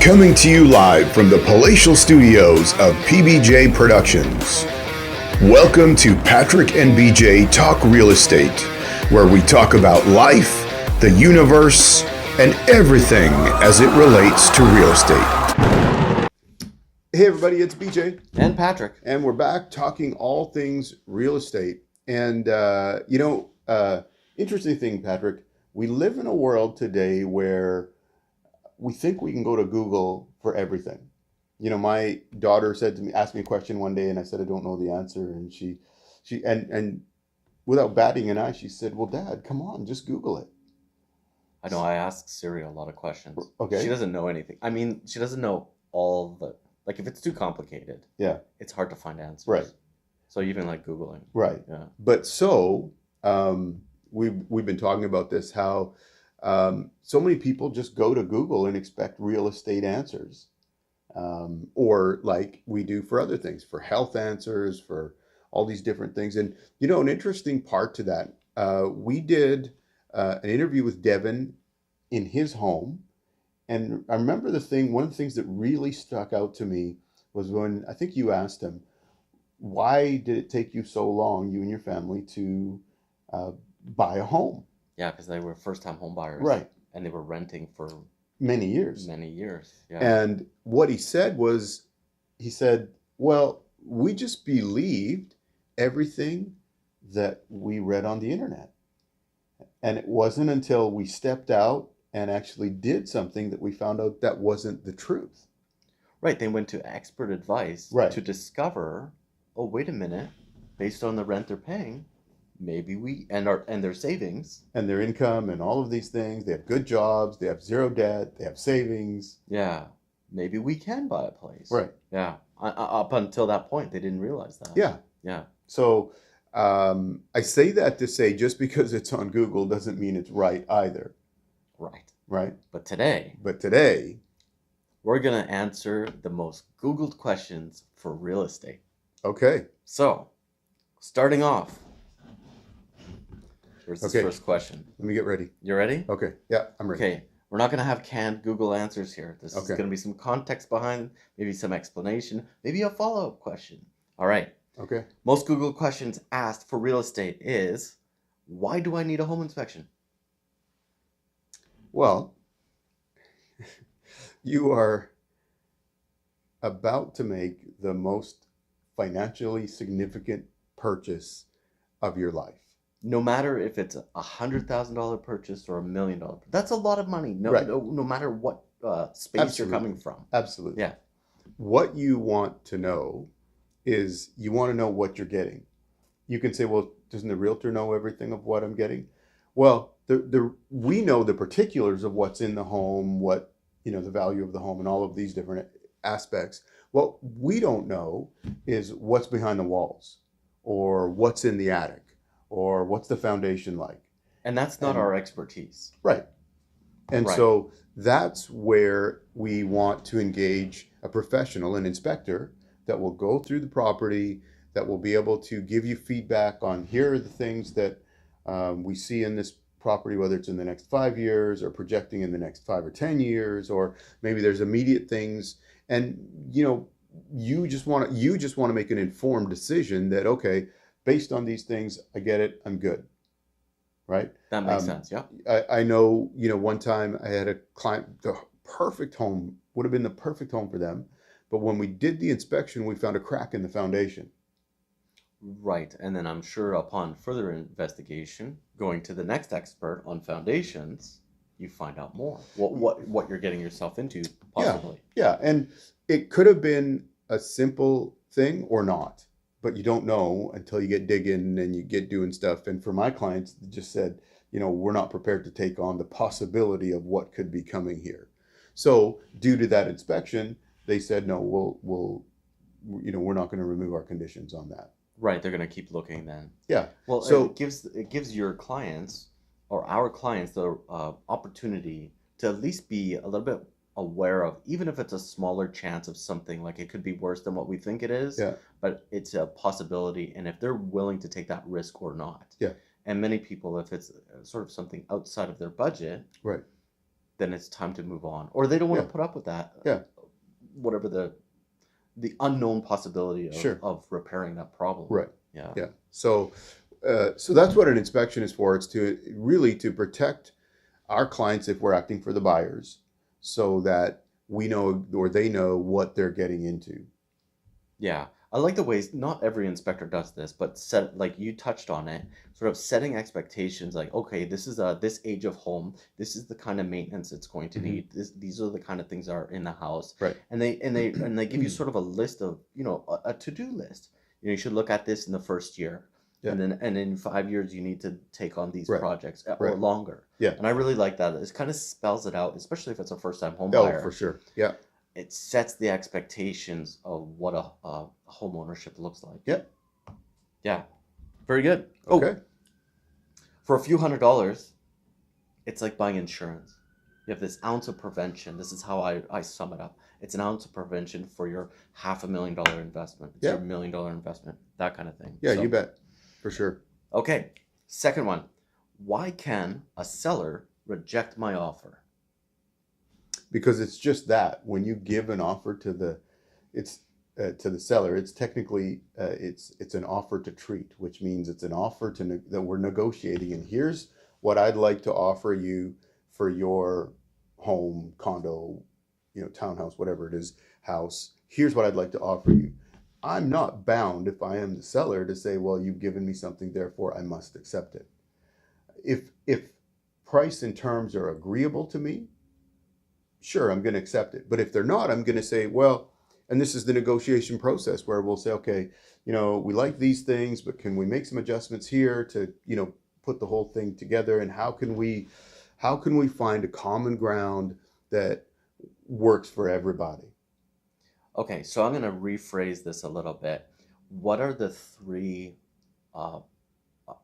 Coming to you live from the palatial studios of PBJ Productions. Welcome to Patrick and BJ Talk Real Estate, where we talk about life, the universe, and everything as it relates to real estate. Hey everybody, it's BJ. And Patrick. And we're back talking all things real estate. And, interesting thing, Patrick, we live in a world today where we think we can go to Google for everything. You know, my daughter asked me a question one day, and I said, I don't know the answer. And she without batting an eye, she said, well, Dad, come on, just Google it. I know I ask Siri a lot of questions. Okay. She doesn't know anything. I mean, she doesn't know all the, like if it's too complicated, yeah, it's hard to find answers. Right. So even like Googling. Right. Yeah. But we've been talking about this, how so many people just go to Google and expect real estate answers, or like we do for other things, for health answers, for all these different things. And, you know, an interesting part to that, we did an interview with Devin in his home. And I remember one of the things that really stuck out to me was when I think you asked him, why did it take you so long, you and your family, to buy a home? Yeah, because they were first-time home buyers. Right. And they were renting for many years. Yeah. And what he said was, well, we just believed everything that we read on the internet. And it wasn't until we stepped out and actually did something that we found out that wasn't the truth. Right. They went to expert advice to discover, oh, wait a minute, based on the rent they're paying, maybe and their savings and their income and all of these things, they have good jobs, they have zero debt, they have savings. Yeah, maybe we can buy a place. Right. Yeah. Up until that point, they didn't realize that. Yeah. So I say that to say, just because it's on Google doesn't mean it's right either. Right. But today we're going to answer the most Googled questions for real estate. Okay. So, starting off, here's this first question. Let me get ready. You ready? Okay. Yeah, I'm ready. Okay. We're not going to have canned Google answers here. This is going to be some context behind, maybe some explanation, maybe a follow-up question. All right. Okay. Most Google questions asked for real estate is, why do I need a home inspection? Well, you are about to make the most financially significant purchase of your life. No matter if it's $100,000 purchase or $1 million, that's a lot of money. No matter what space you're coming from. Absolutely. Yeah. What you want to know is you want to know what you're getting. You can say, well, doesn't the realtor know everything of what I'm getting? Well, we know the particulars of what's in the home, the value of the home, and all of these different aspects. What we don't know is what's behind the walls, or what's in the attic, or what's the foundation like. And that's not our expertise. Right. And so that's where we want to engage a professional, an inspector, that will go through the property, that will be able to give you feedback on, here are the things that we see in this property, whether it's in the next 5 years or projecting in the next 5 or 10 years, or maybe there's immediate things. And, you just want to make an informed decision that, okay, based on these things, I get it, I'm good. Right? That makes sense. Yeah. I know, one time I had a client, the perfect home would have been the perfect home for them. But when we did the inspection, we found a crack in the foundation. Right. And then I'm sure upon further investigation, going to the next expert on foundations, you find out more. What you're getting yourself into, possibly. Yeah. And it could have been a simple thing or not, but you don't know until you get digging and you get doing stuff. And for my clients, they just said, we're not prepared to take on the possibility of what could be coming here. So due to that inspection, they said, no, we're not going to remove our conditions on that. Right. They're going to keep looking then. Yeah. Well, so it gives your clients or our clients the opportunity to at least be a little bit aware of, even if it's a smaller chance of something, like it could be worse than what we think it is, but it's a possibility. And if they're willing to take that risk or not. Yeah. And many people, if it's sort of something outside of their budget, right, then it's time to move on, or they don't want Yeah. to put up with that, Yeah. whatever the unknown possibility Sure. of repairing that problem. Right. Yeah. Yeah. So that's what an inspection is for. It's to really to protect our clients if we're acting for the buyers, so that we know or they know what they're getting into. Yeah, I like the ways not every inspector does this, but set like you touched on it, sort of setting expectations like, okay, this is this age of home, this is the kind of maintenance it's going to Hmm. need. These are the kind of things that are in the house. Right. And they give you sort of a list of, a to-do list. You should look at this in the first year. Yeah. And in 5 years you need to take on these Right. projects or Right. longer. Yeah. And I really like that. It kind of spells it out, especially if it's a first-time home Oh, buyer. for sure. Yeah. It sets the expectations of what a home ownership looks like. Yep. Yeah, very good. Okay. Oh, for a few $100s, it's like buying insurance. You have this ounce of prevention. This is how I sum it up. It's an ounce of prevention for your $500,000 investment. It's your $1 million investment, that kind of thing. Yeah, So, you bet. For sure. okay, second one. Why can a seller reject my offer? Because it's just that when you give an offer to the seller, it's technically it's an offer to treat, which means it's an offer that we're negotiating. And here's what I'd like to offer you for your home, condo, townhouse, whatever it is, house. Here's what I'd like to offer you. I'm not bound, if I am the seller, to say, well, you've given me something, therefore I must accept it. If price and terms are agreeable to me, sure, I'm going to accept it. But if they're not, I'm going to say, well, and this is the negotiation process where we'll say, okay, we like these things, but can we make some adjustments here to, put the whole thing together? And how can we find a common ground that works for everybody? Okay, so I'm going to rephrase this a little bit. What are the three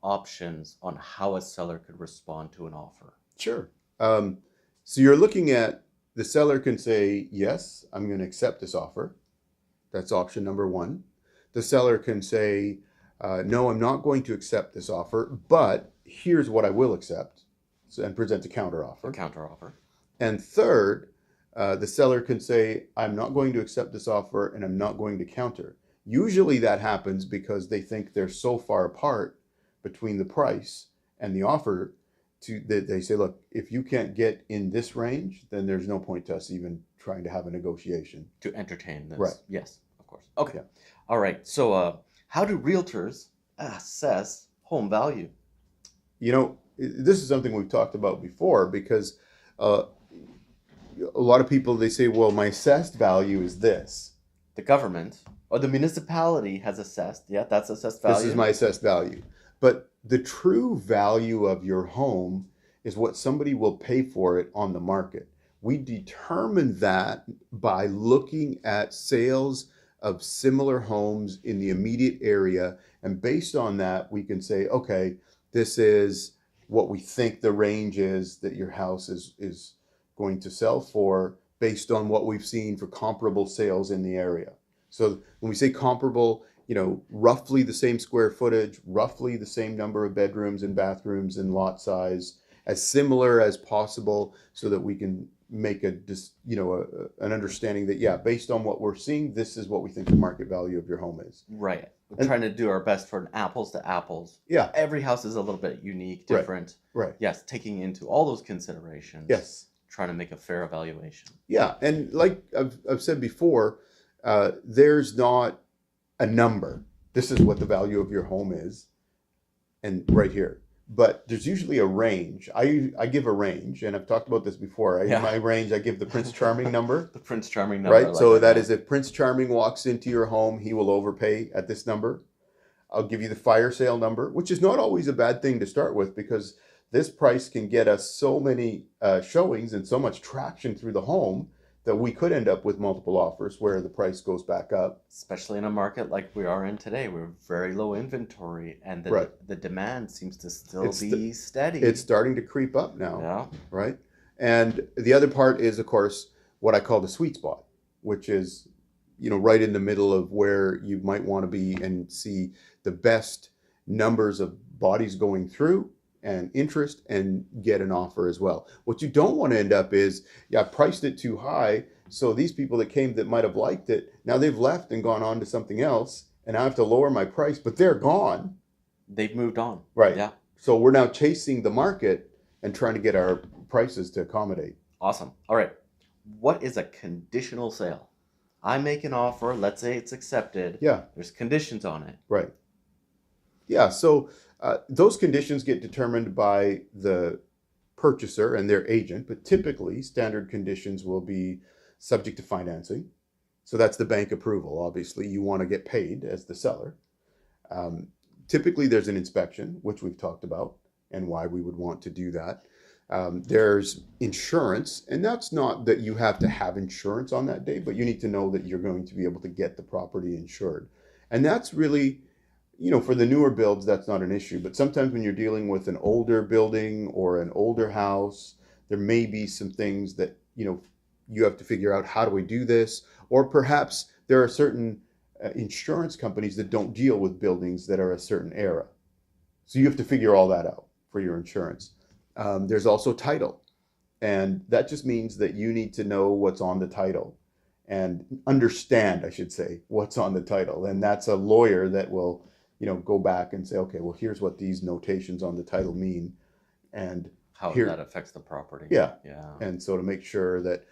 options on how a seller could respond to an offer? Sure. So you're looking at the seller can say, yes, I'm going to accept this offer. That's option number one. The seller can say, no, I'm not going to accept this offer, but here's what I will accept, and present a counteroffer. A counteroffer. And third, the seller can say, I'm not going to accept this offer and I'm not going to counter. Usually that happens because they think they're so far apart between the price and the offer that they say, look, if you can't get in this range, then there's no point to us even trying to have a negotiation. To entertain this. Right. Yes, of course. Okay. Yeah. All right. So how do realtors assess home value? This is something we've talked about before because a lot of people, they say, well, my assessed value is this. The government or the municipality has assessed. Yeah, that's assessed value. This is my assessed value. But the true value of your home is what somebody will pay for it on the market. We determine that by looking at sales of similar homes in the immediate area. And based on that, we can say, okay, this is what we think the range is that your house is going to sell for based on what we've seen for comparable sales in the area. So when we say comparable, roughly the same square footage, roughly the same number of bedrooms and bathrooms and lot size, as similar as possible, so that we can make an understanding that, yeah, based on what we're seeing, this is what we think the market value of your home is. Right. We're trying to do our best for an apples to apples. Yeah. Every house is a little bit unique, different. Right. Yes, taking into all those considerations. Yes. Trying to make a fair evaluation. Yeah, and like I've said before, there's not a number. This is what the value of your home is, and right here. But there's usually a range. I give a range, and I've talked about this before. In my range, I give the Prince Charming number. The Prince Charming number. Right? Like so that is if Prince Charming walks into your home, he will overpay at this number. I'll give you the fire sale number, which is not always a bad thing to start with, because this price can get us so many showings and so much traction through the home that we could end up with multiple offers where the price goes back up. Especially in a market like we are in today, we're very low inventory, and the demand seems to still be steady. It's starting to creep up now. Yeah. Right? And the other part is, of course, what I call the sweet spot, which is, right in the middle of where you might want to be and see the best numbers of bodies going through and interest and get an offer as well. What you don't want to end up is, yeah, I priced it too high. So these people that came that might have liked it, now they've left and gone on to something else, and I have to lower my price, but they're gone. They've moved on. Right. Yeah. So we're now chasing the market and trying to get our prices to accommodate. Awesome. All right. What is a conditional sale? I make an offer, let's say it's accepted. Yeah. There's conditions on it. Right. Yeah. So those conditions get determined by the purchaser and their agent, but typically standard conditions will be subject to financing. So that's the bank approval. Obviously, you want to get paid as the seller. Typically, there's an inspection, which we've talked about, and why we would want to do that. There's insurance, and that's not that you have to have insurance on that day, but you need to know that you're going to be able to get the property insured. And that's really, for the newer builds, that's not an issue. But sometimes when you're dealing with an older building or an older house, there may be some things that, you have to figure out, how do we do this? Or perhaps there are certain insurance companies that don't deal with buildings that are a certain era. So you have to figure all that out for your insurance. There's also title. And that just means that you need to know what's on the title and understand, I should say, what's on the title. And that's a lawyer that will, go back and say, okay, well, here's what these notations on the title mean. And how that affects the property. Yeah. Yeah. And so to make sure that,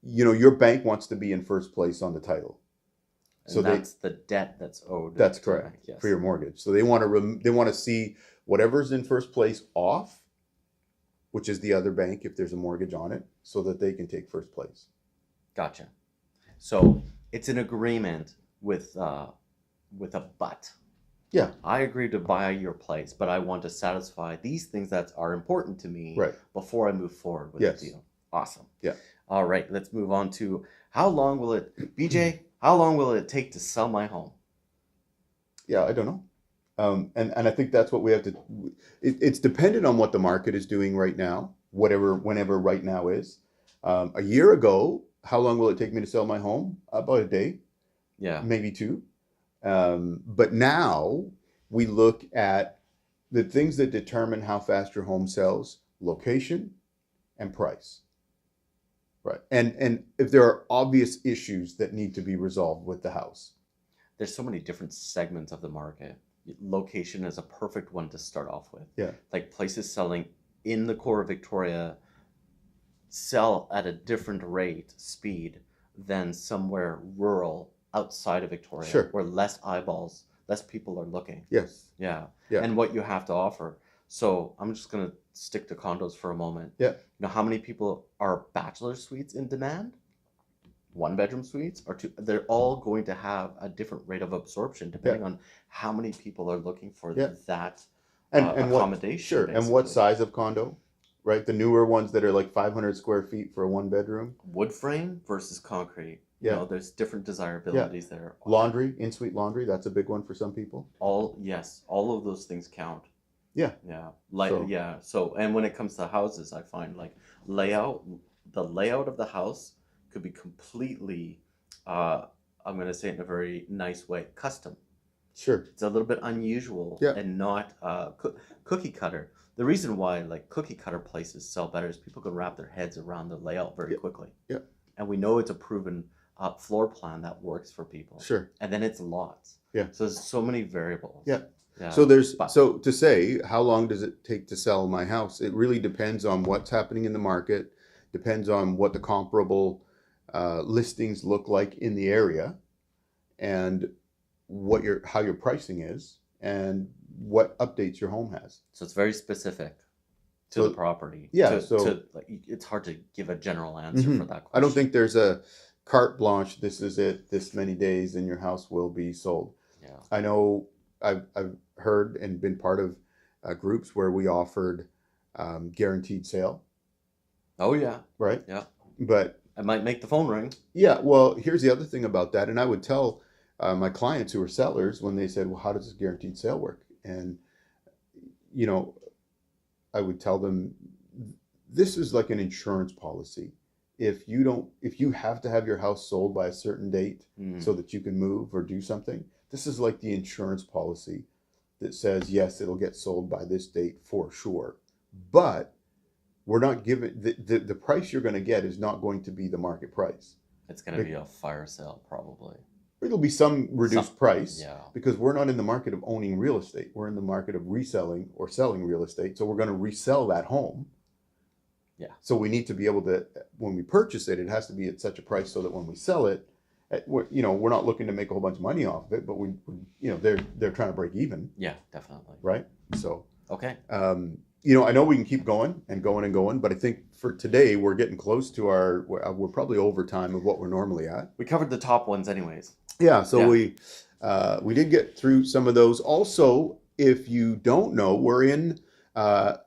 your bank wants to be in first place on the title. So that's the debt that's owed. That's correct. Yes. For your mortgage. So they want to see whatever's in first place off, which is the other bank if there's a mortgage on it, so that they can take first place. Gotcha. So it's an agreement with a but. Yeah. I agree to buy your place, but I want to satisfy these things that are important to me before I move forward with the deal. Awesome. Yeah. All right, let's move on to how long will it take to sell my home? Yeah, I don't know. And I think that's what we have to, it's dependent on what the market is doing right now, whenever right now is. A year ago, how long will it take me to sell my home? About a day. Yeah. Maybe two. But now we look at the things that determine how fast your home sells: location and price. Right. And if there are obvious issues that need to be resolved with the house. There's so many different segments of the market. Location is a perfect one to start off with. Yeah. Like places selling in the core of Victoria sell at a different speed than somewhere rural outside of Victoria. Sure. Where less people are looking. Yes. Yeah. Yeah. And what you have to offer. So I'm just going to stick to condos for a moment. Yeah. How many people are bachelor suites in demand? 1-bedroom suites or two? They're all going to have a different rate of absorption depending on how many people are looking for that and accommodation. And what size of condo, right? The newer ones that are like 500 square feet for a 1-bedroom. Wood frame versus concrete. There's different desirabilities there. Laundry, in-suite laundry, that's a big one for some people. All of those things count. Yeah. Yeah. So, and when it comes to houses, I find the layout of the house could be completely, I'm going to say it in a very nice way, custom. Sure. It's a little bit unusual and not cookie cutter. The reason why cookie cutter places sell better is people can wrap their heads around the layout very quickly. Yeah. And we know it's a proven floor plan that works for people. Sure. And then it's lots. Yeah. So there's so many variables. Yeah. Yeah. So to say, how long does it take to sell my house? It really depends on what's happening in the market, depends on what the comparable listings look like in the area, and how your pricing is, and what updates your home has. So it's very specific to the property. Yeah. It's hard to give a general answer for that question. I don't think there's a carte blanche. This is it. This many days, and your house will be sold. Yeah. I know. I've heard and been part of groups where we offered guaranteed sale. Oh yeah. Right. Yeah. But I might make the phone ring. Yeah. Well, here's the other thing about that, and I would tell my clients who are sellers when they said, "Well, how does this guaranteed sale work?" And I would tell them, this is like an insurance policy. If you have to have your house sold by a certain date so that you can move or do something, this is like the insurance policy that says, yes, it'll get sold by this date for sure. But we're not giving the price you're going to get is not going to be the market price. It's going to be a fire sale, probably. It'll be some reduced price, yeah, because we're not in the market of owning real estate. We're in the market of reselling or selling real estate. So we're going to resell that home. Yeah. So we need to be able to, when we purchase it, it has to be at such a price so that when we sell it, we're not looking to make a whole bunch of money off of it, but they're trying to break even. Yeah, definitely. Right. So, okay. I know we can keep going and going and going, but I think for today, we're getting close to we're probably over time of what we're normally at. We covered the top ones anyways. Yeah. So we did get through some of those. Also, if you don't know, we're in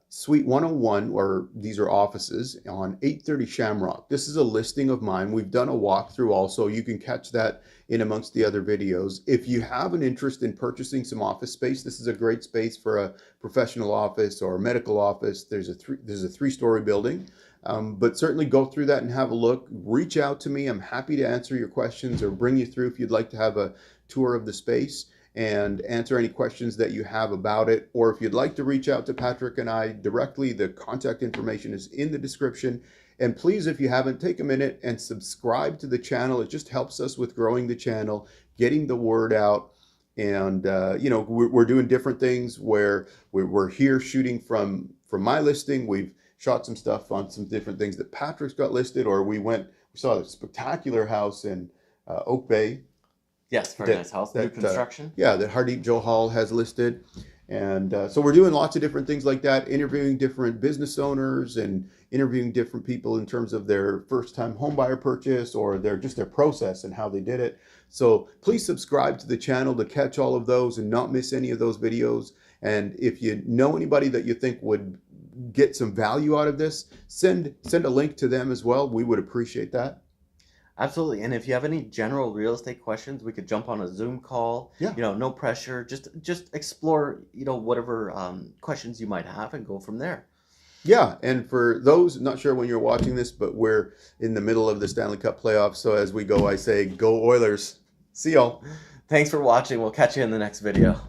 Suite 101, or these are offices on 830 Shamrock. This is a listing of mine. We've done a walkthrough also. You can catch that in amongst the other videos. If you have an interest in purchasing some office space, this is a great space for a professional office or a medical office. There's a three-story building, but certainly go through that and have a look. Reach out to me. I'm happy to answer your questions or bring you through if you'd like to have a tour of the space and answer any questions that you have about it. Or if you'd like to reach out to Patrick and I directly, the contact information is in the description. And please, if you haven't, take a minute and subscribe to the channel. It just helps us with growing the channel, getting the word out. And, we're doing different things where we're here shooting from my listing. We've shot some stuff on some different things that Patrick's got listed, or we saw a spectacular house in Oak Bay. Yes, very nice house. New construction. That Hardeep Johal has listed. And so we're doing lots of different things like that, interviewing different business owners and interviewing different people in terms of their first-time homebuyer purchase or their process and how they did it. So please subscribe to the channel to catch all of those and not miss any of those videos. And if you know anybody that you think would get some value out of this, send a link to them as well. We would appreciate that. Absolutely. And if you have any general real estate questions, we could jump on a Zoom call. Yeah. No pressure. Just explore, whatever questions you might have and go from there. Yeah. And for those, not sure when you're watching this, but we're in the middle of the Stanley Cup playoffs. So as we go, I say, go Oilers. See y'all. Thanks for watching. We'll catch you in the next video.